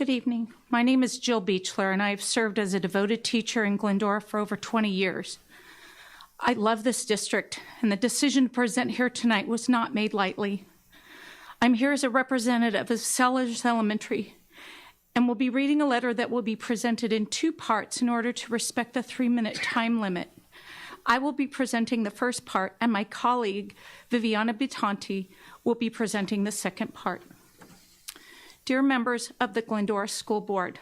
Good evening. My name is Jill Beechler, and I have served as a devoted teacher in Glendora for over 20 years. I love this district, and the decision to present here tonight was not made lightly. I'm here as a representative of Sellers Elementary, and will be reading a letter that will be presented in two parts in order to respect the 3-minute time limit. I will be presenting the first part, and my colleague, Viviana Bitanti, will be presenting the second part. Dear members of the Glendora School Board,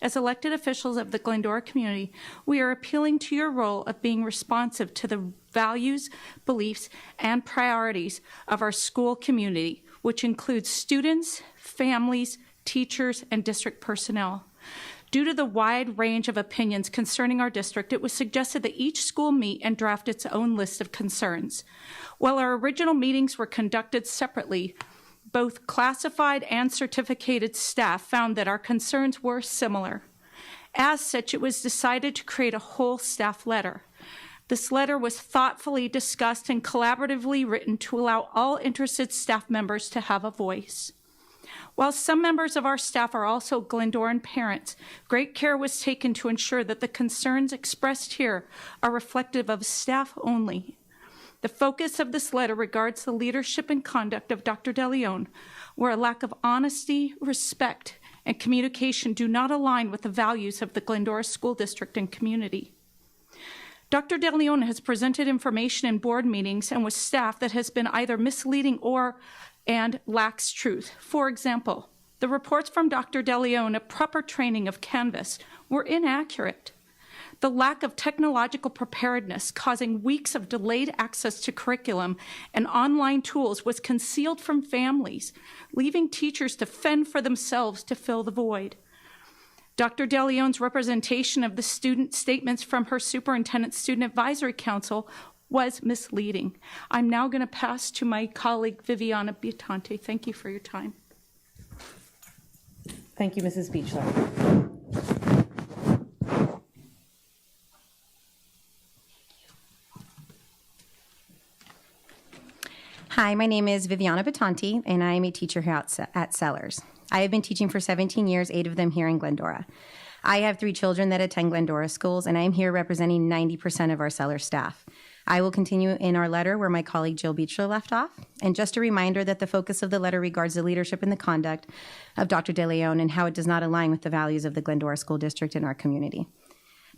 as elected officials of the Glendora community, we are appealing to your role of being responsive to the values, beliefs, and priorities of our school community, which includes students, families, teachers, and district personnel. Due to the wide range of opinions concerning our district, it was suggested that each school meet and draft its own list of concerns. While our original meetings were conducted separately, both classified and certificated staff found that our concerns were similar. As such, it was decided to create a whole staff letter. This letter was thoughtfully discussed and collaboratively written to allow all interested staff members to have a voice. While some members of our staff are also Glendoran parents, great care was taken to ensure that the concerns expressed here are reflective of staff only. The focus of this letter regards the leadership and conduct of Dr. DeLeon, where a lack of honesty, respect, and communication do not align with the values of the Glendora School District and community. Dr. DeLeon has presented information in board meetings and with staff that has been either misleading and lacks truth. For example, the reports from Dr. DeLeon of proper training of Canvas were inaccurate. The lack of technological preparedness causing weeks of delayed access to curriculum and online tools was concealed from families, leaving teachers to fend for themselves to fill the void. Dr. DeLeon's representation of the student statements from her Superintendent Student Advisory Council was misleading. I'm now going to pass to my colleague, Viviana Bitanti. Thank you for your time. Thank you, Mrs. Beechler. Hi, my name is Viviana Bitanti, and I am a teacher here at Sellers. I have been teaching for 17 years, 8 of them here in Glendora. I have 3 children that attend Glendora schools, and I am here representing 90% of our Sellers staff. I will continue in our letter where my colleague Jill Beechler left off. And just a reminder that the focus of the letter regards the leadership and the conduct of Dr. DeLeon and how it does not align with the values of the Glendora School District and our community.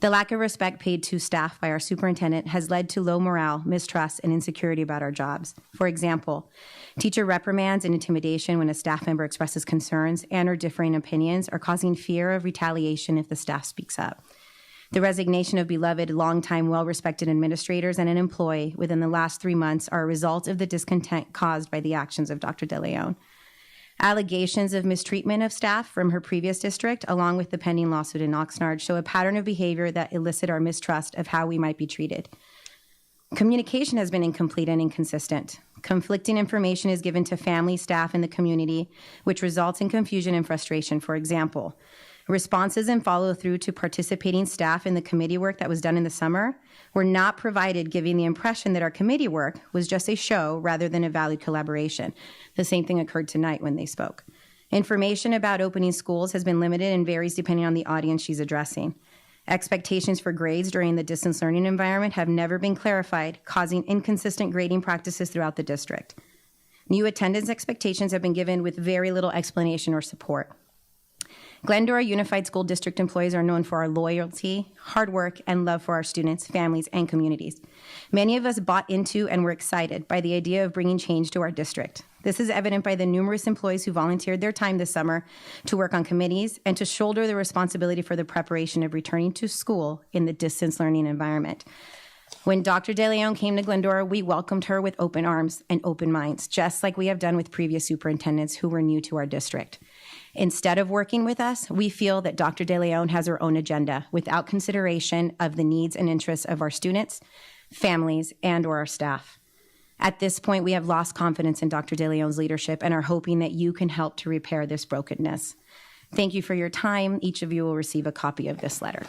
The lack of respect paid to staff by our superintendent has led to low morale, mistrust, and insecurity about our jobs. For example, teacher reprimands and intimidation when a staff member expresses concerns and or differing opinions are causing fear of retaliation if the staff speaks up. The resignation of beloved, longtime, well-respected administrators and an employee within the last 3 months are a result of the discontent caused by the actions of Dr. DeLeon. Allegations of mistreatment of staff from her previous district, along with the pending lawsuit in Oxnard, show a pattern of behavior that elicit our mistrust of how we might be treated. Communication has been incomplete and inconsistent. Conflicting information is given to family, staff, and the community, which results in confusion and frustration. For example, responses and follow-through to participating staff in the committee work that was done in the summer were not provided, giving the impression that our committee work was just a show rather than a valued collaboration. The same thing occurred tonight when they spoke. Information about opening schools has been limited and varies depending on the audience she's addressing. Expectations for grades during the distance learning environment have never been clarified, causing inconsistent grading practices throughout the district. New attendance expectations have been given with very little explanation or support. Glendora Unified School District employees are known for our loyalty, hard work, and love for our students, families, and communities. Many of us bought into and were excited by the idea of bringing change to our district. This is evident by the numerous employees who volunteered their time this summer to work on committees and to shoulder the responsibility for the preparation of returning to school in the distance learning environment. When Dr. DeLeon came to Glendora, we welcomed her with open arms and open minds, just like we have done with previous superintendents who were new to our district. Instead of working with us, we feel that Dr. DeLeon has her own agenda without consideration of the needs and interests of our students, families, and or our staff. At this point, we have lost confidence in Dr. DeLeon's leadership and are hoping that you can help to repair this brokenness. Thank you for your time. Each of you will receive a copy of this letter.